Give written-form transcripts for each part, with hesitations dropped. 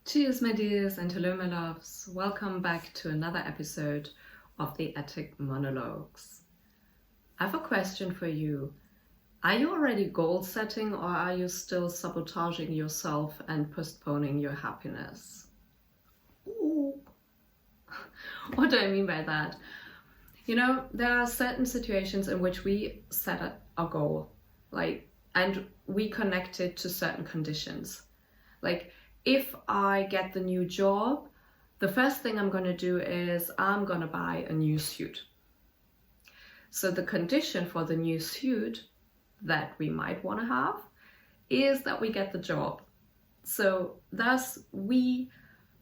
Cheers, my dears, and hello, my loves. Welcome back to another episode of the Ethic Monologues. I have a question for you. Are you already goal setting, or are you still sabotaging yourself and postponing your happiness? Ooh. What do I mean by that? There are certain situations in which we set a goal, and we connect it to certain conditions. Like, if I get the new job, the first thing I'm going to do is I'm going to buy a new suit. So the condition for the new suit that we might want to have is that we get the job. So thus we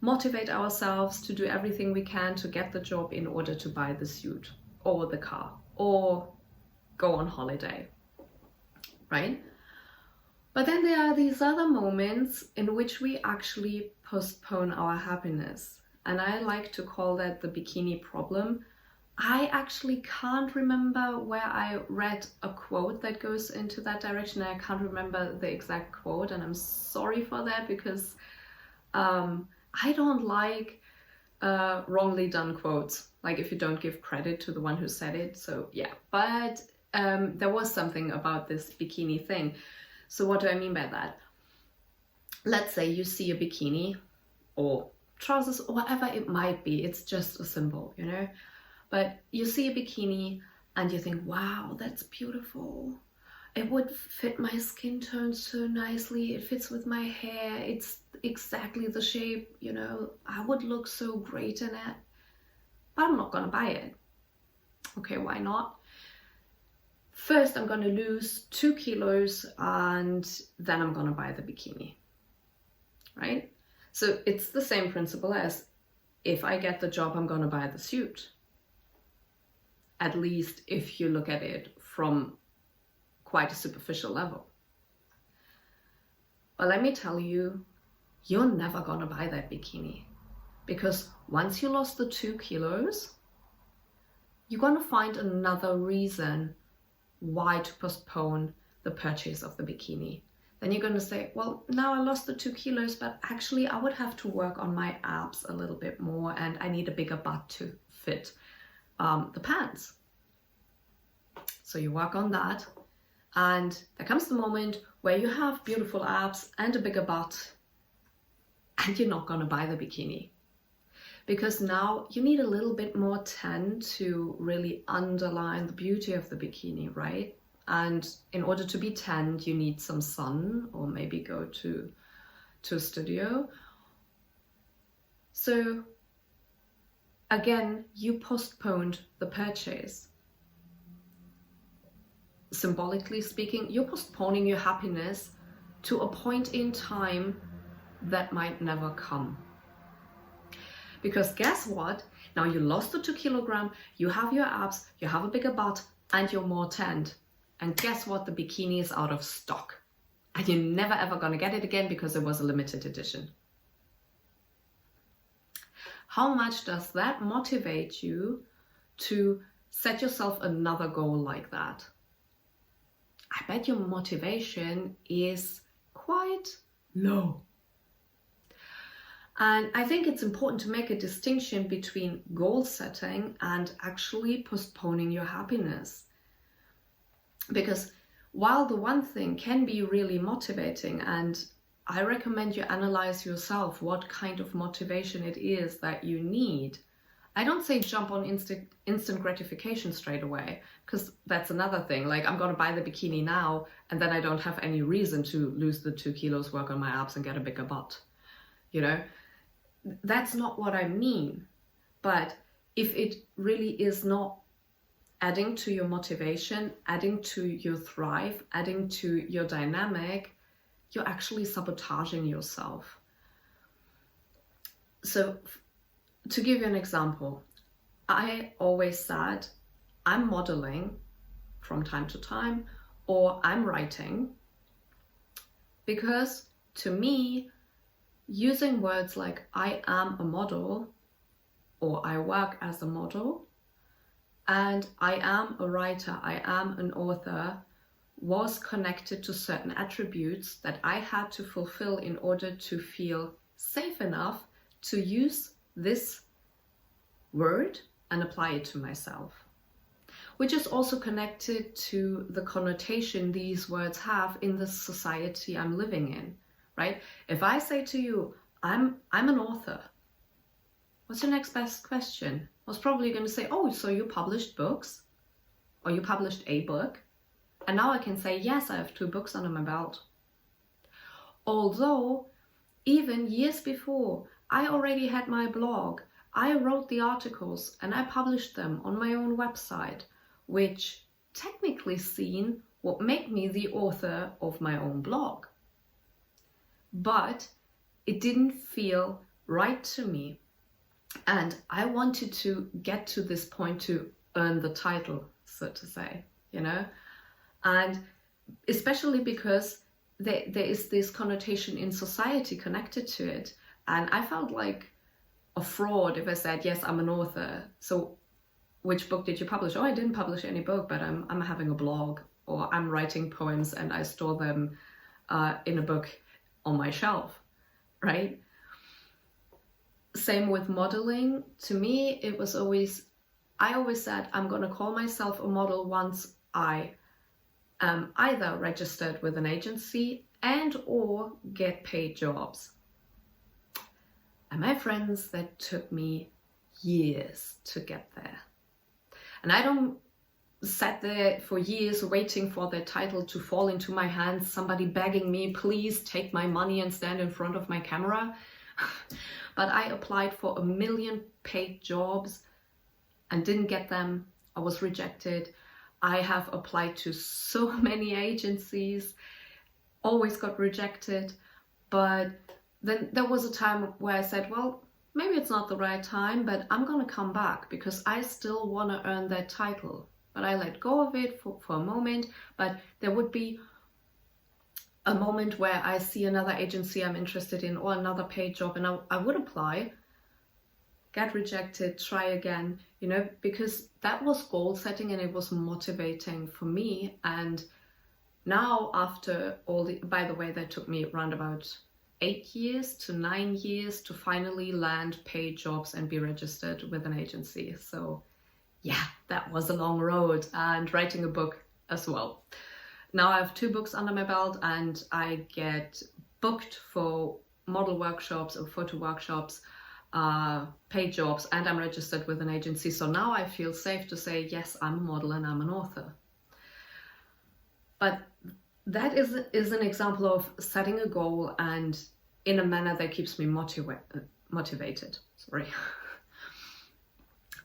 motivate ourselves to do everything we can to get the job in order to buy the suit or the car or go on holiday, right? But then there are these other moments in which we actually postpone our happiness. And I like to call that the bikini problem. I actually can't remember where I read a quote that goes into that direction. I can't remember the exact quote, and I'm sorry for that because I don't like wrongly done quotes, like if you don't give credit to the one who said it. So yeah, but there was something about this bikini thing. So what do I mean by that? Let's say you see a bikini or trousers or whatever it might be. It's just a symbol, But you see a bikini and you think, wow, that's beautiful. It would fit my skin tone so nicely. It fits with my hair. It's exactly the shape, I would look so great in it. But I'm not going to buy it. Okay, why not? First, I'm going to lose 2 kilos and then I'm going to buy the bikini, right? So it's the same principle as if I get the job, I'm going to buy the suit. At least if you look at it from quite a superficial level. But let me tell you, you're never going to buy that bikini because once you lost the 2 kilos, you're going to find another reason why to postpone the purchase of the bikini. Then you're going to say, well, now I lost the 2 kilos, but actually I would have to work on my abs a little bit more and I need a bigger butt to fit the pants. So you work on that, and there comes the moment where you have beautiful abs and a bigger butt and you're not going to buy the bikini. Because now you need a little bit more tan to really underline the beauty of the bikini, right? And in order to be tanned, you need some sun or maybe go to a studio. So again, you postponed the purchase. Symbolically speaking, you're postponing your happiness to a point in time that might never come. Because guess what? Now you lost the 2 kilograms, you have your abs, you have a bigger butt, and you're more tanned. And guess what? The bikini is out of stock. And you're never ever gonna get it again because it was a limited edition. How much does that motivate you to set yourself another goal like that? I bet your motivation is quite low. And I think it's important to make a distinction between goal setting and actually postponing your happiness. Because while the one thing can be really motivating, and I recommend you analyze yourself what kind of motivation it is that you need. I don't say jump on instant gratification straight away, because that's another thing. Like, I'm going to buy the bikini now, and then I don't have any reason to lose the 2 kilos, work on my abs, and get a bigger butt. That's not what I mean. But if it really is not adding to your motivation, adding to your thrive, adding to your dynamic, you're actually sabotaging yourself. So to give you an example, I always said I'm modeling from time to time, or I'm writing, because to me, using words like I am a model, or I work as a model, and I am a writer, I am an author, was connected to certain attributes that I had to fulfill in order to feel safe enough to use this word and apply it to myself, which is also connected to the connotation these words have in the society I'm living in, right? If I say to you, I'm an author, what's your next best question? I was probably going to say, oh, so you published books, or you published a book. And now I can say, yes, I have 2 books under my belt. Although, even years before, I already had my blog. I wrote the articles and I published them on my own website, which technically seen would make me the author of my own blog. But it didn't feel right to me. And I wanted to get to this point to earn the title, so to say, you know? And especially because there is this connotation in society connected to it. And I felt like a fraud if I said, yes, I'm an author. So which book did you publish? Oh, I didn't publish any book, but I'm having a blog, or I'm writing poems and I store them in a book on my shelf, right? Same with modeling. To me, it was I always said, I'm going to call myself a model once I am either registered with an agency and or get paid jobs. And my friends, that took me years to get there. And I don't sat there for years waiting for the title to fall into my hands, somebody begging me, please take my money and stand in front of my camera. But I applied for 1 million paid jobs and didn't get them. I was rejected. I have applied to so many agencies, always got rejected. But then there was a time where I said, well, maybe it's not the right time, but I'm going to come back because I still want to earn that title. But I let go of it for a moment. But there would be a moment where I see another agency I'm interested in or another paid job, and I would apply, get rejected, try again, you know, because that was goal setting and it was motivating for me. And now after by the way, that took me around about 8 years to 9 years to finally land paid jobs and be registered with an agency. So yeah, that was a long road, and writing a book as well. Now I have 2 books under my belt and I get booked for model workshops or photo workshops, paid jobs, and I'm registered with an agency. So now I feel safe to say, yes, I'm a model and I'm an author. But that is an example of setting a goal and in a manner that keeps me motivated. Sorry.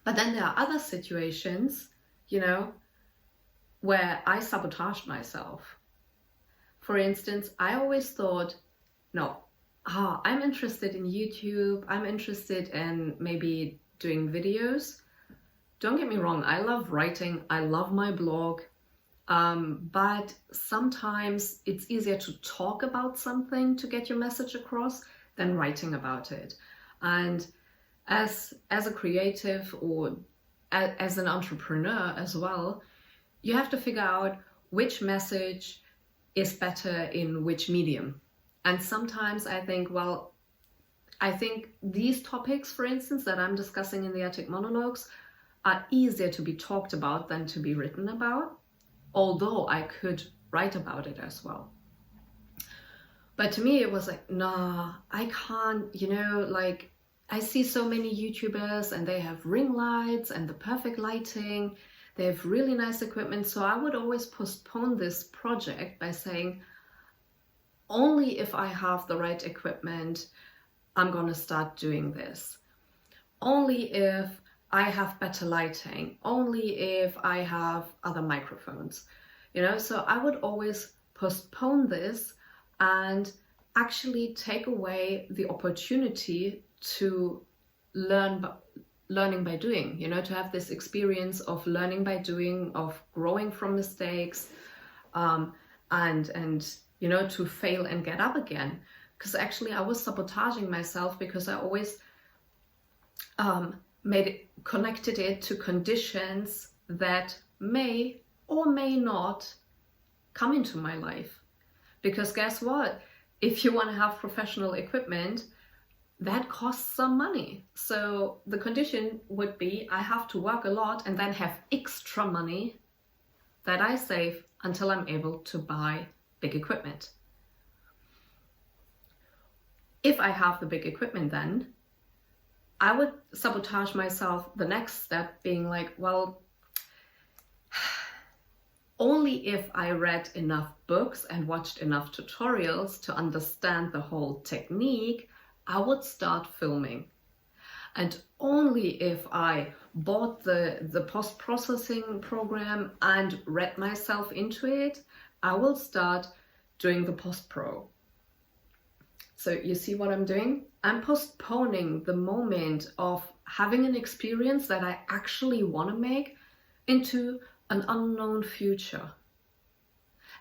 But then there are other situations, you know, where I sabotaged myself. For instance, I always thought, no, I'm interested in YouTube, I'm interested in maybe doing videos. Don't get me wrong, I love writing, I love my blog, but sometimes it's easier to talk about something to get your message across than writing about it. And as a creative or as an entrepreneur as well, you have to figure out which message is better in which medium. And sometimes I think these topics, for instance, that I'm discussing in the Attic Monologues are easier to be talked about than to be written about, although I could write about it as well. But to me, it was like, nah, I can't, you know, like I see so many YouTubers and they have ring lights and the perfect lighting. They have really nice equipment. So I would always postpone this project by saying, only if I have the right equipment, I'm going to start doing this. Only if I have better lighting, only if I have other microphones, you know, so I would always postpone this and actually take away the opportunity to learning by doing, you know, to have this experience of learning by doing, of growing from mistakes, and you know, to fail and get up again. Because actually I was sabotaging myself because I always connected it to conditions that may or may not come into my life. Because guess what? If you want to have professional equipment, that costs some money. So the condition would be I have to work a lot and then have extra money that I save until I'm able to buy big equipment. If I have the big equipment, then I would sabotage myself, the next step being like, well, only if I read enough books and watched enough tutorials to understand the whole technique, I would start filming. And only if I bought the post-processing program and read myself into it, I will start doing the post-pro. So you see what I'm doing? I'm postponing the moment of having an experience that I actually want to make into an unknown future.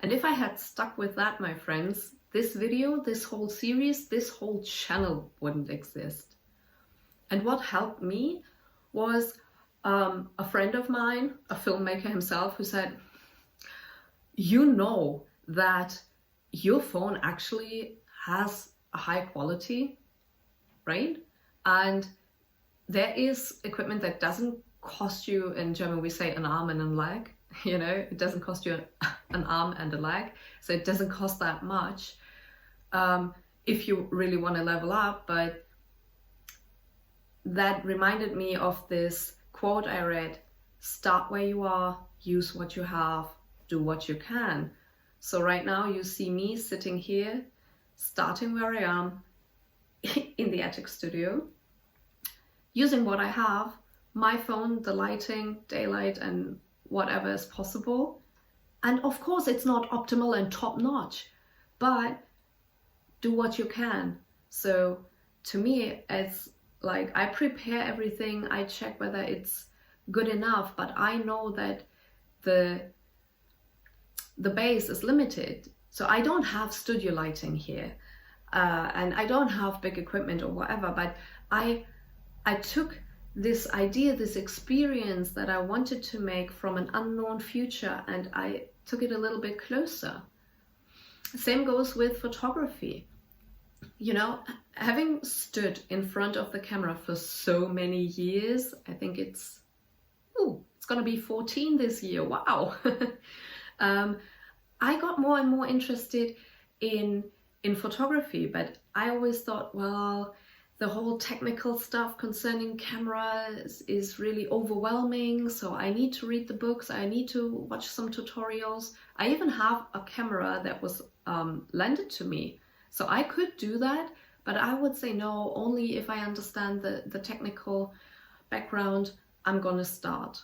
And if I had stuck with that, my friends, this video, this whole series, this whole channel wouldn't exist. And what helped me was a friend of mine, a filmmaker himself, who said, you know that your phone actually has a high quality, right? And there is equipment that doesn't cost you, in German we say an arm and a leg, you know, it doesn't cost you an arm and a leg. So it doesn't cost that much if you really want to level up. But that reminded me of this quote I read: start where you are, use what you have, do what you can. So right now you see me sitting here, starting where I am in the attic studio, using what I have, my phone, the lighting, daylight, and whatever is possible. And of course it's not optimal and top notch, but do what you can. So to me, it's like I prepare everything, I check whether it's good enough, but I know that the base is limited. So I don't have studio lighting here, and I don't have big equipment or whatever, but I took this idea, this experience that I wanted to make from an unknown future, and I took it a little bit closer. Same goes with photography. You know, having stood in front of the camera for so many years, I think it's gonna be 14 this year, wow. I got more and more interested in photography, but I always thought, well, the whole technical stuff concerning cameras is really overwhelming, so I need to read the books, I need to watch some tutorials. I even have a camera that was lended to me, so I could do that, but I would say no, only if I understand the technical background, I'm gonna start.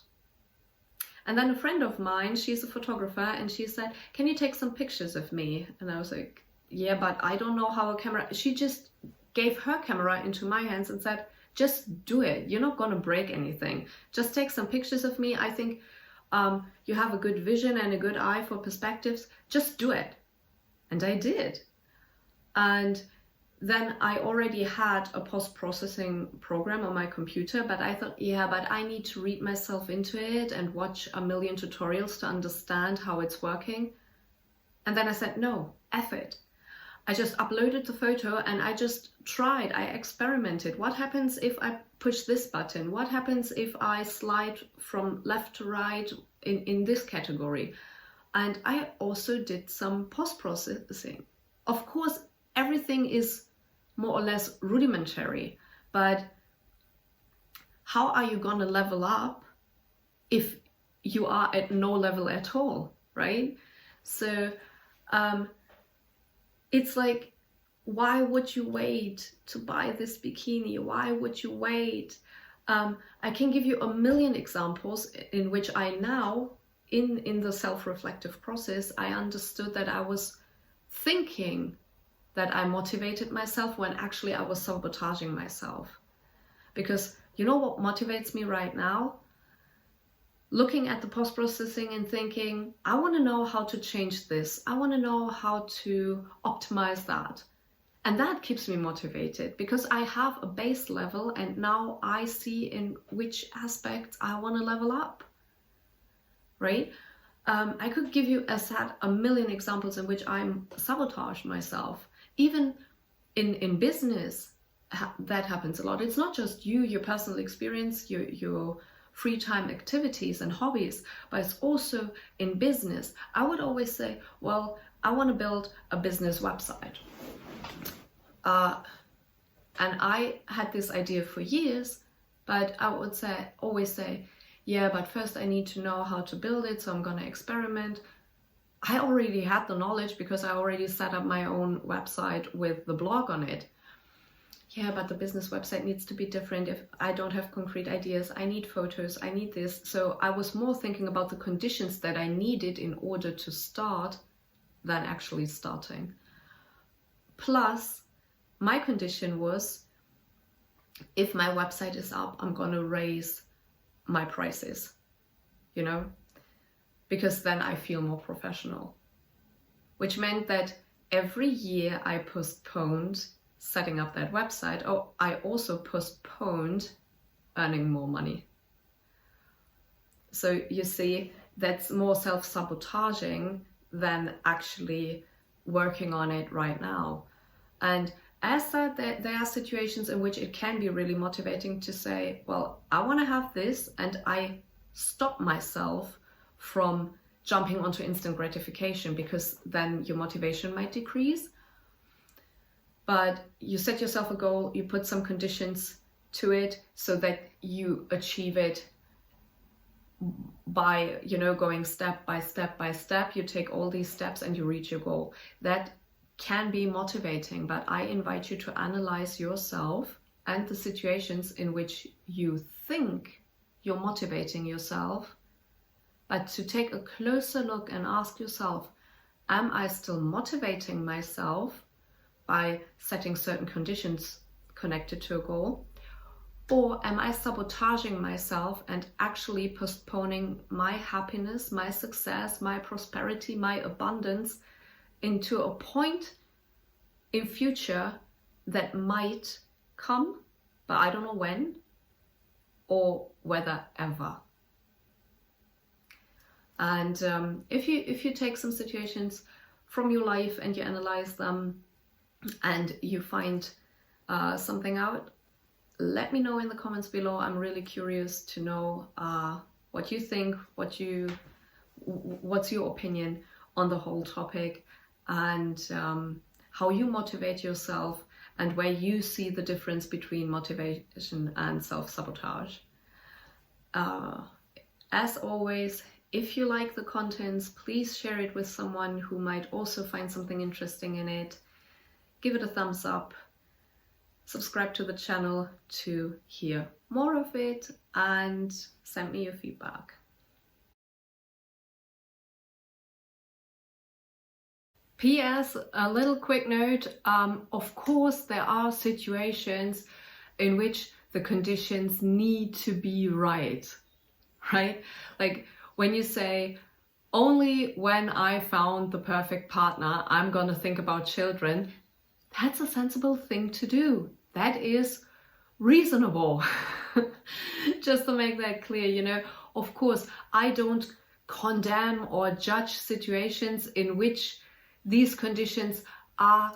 And then a friend of mine, she's a photographer, and she said, can you take some pictures of me? And I was like, yeah, but I don't know how a camera... She just gave her camera into my hands and said, just do it. You're not gonna break anything. Just take some pictures of me. I think you have a good vision and a good eye for perspectives. Just do it. And I did. And then I already had a post-processing program on my computer, but I thought, yeah, but I need to read myself into it and watch a million tutorials to understand how it's working. And then I said, no, F it. I just uploaded the photo and I just tried, I experimented. What happens if I push this button? What happens if I slide from left to right in this category? And I also did some post-processing. Of course, everything is more or less rudimentary, but how are you gonna level up if you are at no level at all, right? So it's like, why would you wait to buy this bikini? Why would you wait? I can give you a million examples in which I now, in the self-reflective process, I understood that I was thinking that I motivated myself when actually I was sabotaging myself. Because you know what motivates me right now? Looking at the post-processing and thinking, I want to know how to change this. I want to know how to optimize that. And that keeps me motivated because I have a base level and now I see in which aspects I want to level up, right? I could give you a million examples in which I'm sabotaged myself. Even in business, that happens a lot. It's not just your personal experience, your free time activities and hobbies, but it's also in business. I would always say, well, I want to build a business website. And I had this idea for years, but I would always say, yeah, but first I need to know how to build it, so I'm going to experiment. I already had the knowledge because I already set up my own website with the blog on it. Yeah, but the business website needs to be different. If I don't have concrete ideas, I need photos, I need this. So I was more thinking about the conditions that I needed in order to start than actually starting. Plus, my condition was, if my website is up, I'm going to raise my prices, you know, because then I feel more professional. Which meant that every year I postponed setting up that website. Oh, I also postponed earning more money. So you see, that's more self-sabotaging than actually working on it right now. And as said, there are situations in which it can be really motivating to say, well, I want to have this, and I stop myself from jumping onto instant gratification, because then your motivation might decrease. But you set yourself a goal, you put some conditions to it so that you achieve it by, going step by step by step. You take all these steps and you reach your goal. That can be motivating, but I invite you to analyze yourself and the situations in which you think you're motivating yourself, but to take a closer look and ask yourself, am I still motivating myself by setting certain conditions connected to a goal? Or am I sabotaging myself and actually postponing my happiness, my success, my prosperity, my abundance into a point in future that might come, but I don't know when or whether ever? And if you take some situations from your life and you analyze them and you find something out, let me know in the comments below. I'm really curious to know what you think, what's your opinion on the whole topic, and how you motivate yourself and where you see the difference between motivation and self-sabotage. As always, if you like the contents, please share it with someone who might also find something interesting in it. Give it a thumbs up. Subscribe to the channel to hear more of it, and send me your feedback. P.S. A little quick note, of course there are situations in which the conditions need to be right? Like when you say, only when I found the perfect partner, I'm gonna think about children, that's a sensible thing to do. That is reasonable. Just to make that clear, of course, I don't condemn or judge situations in which these conditions are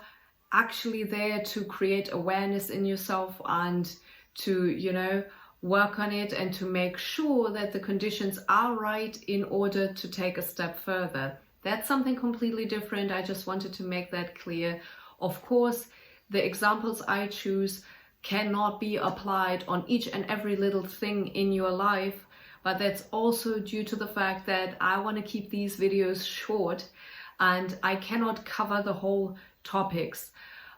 actually there to create awareness in yourself and to, work on it and to make sure that the conditions are right in order to take a step further. That's something completely different. I just wanted to make that clear. Of course, the examples I choose cannot be applied on each and every little thing in your life, but that's also due to the fact that I want to keep these videos short and I cannot cover the whole topics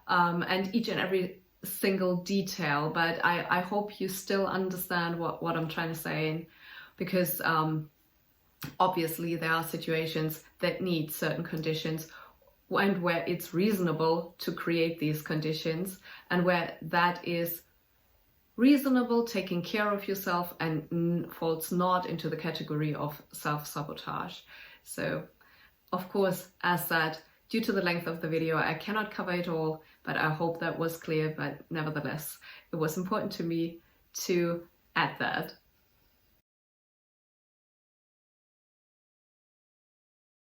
and each and every single detail, but I hope you still understand what I'm trying to say, because obviously there are situations that need certain conditions and where it's reasonable to create these conditions, and where that is reasonable, taking care of yourself, and falls not into the category of self-sabotage. So of course, as said, due to the length of the video, I cannot cover it all, but I hope that was clear. But nevertheless, it was important to me to add that.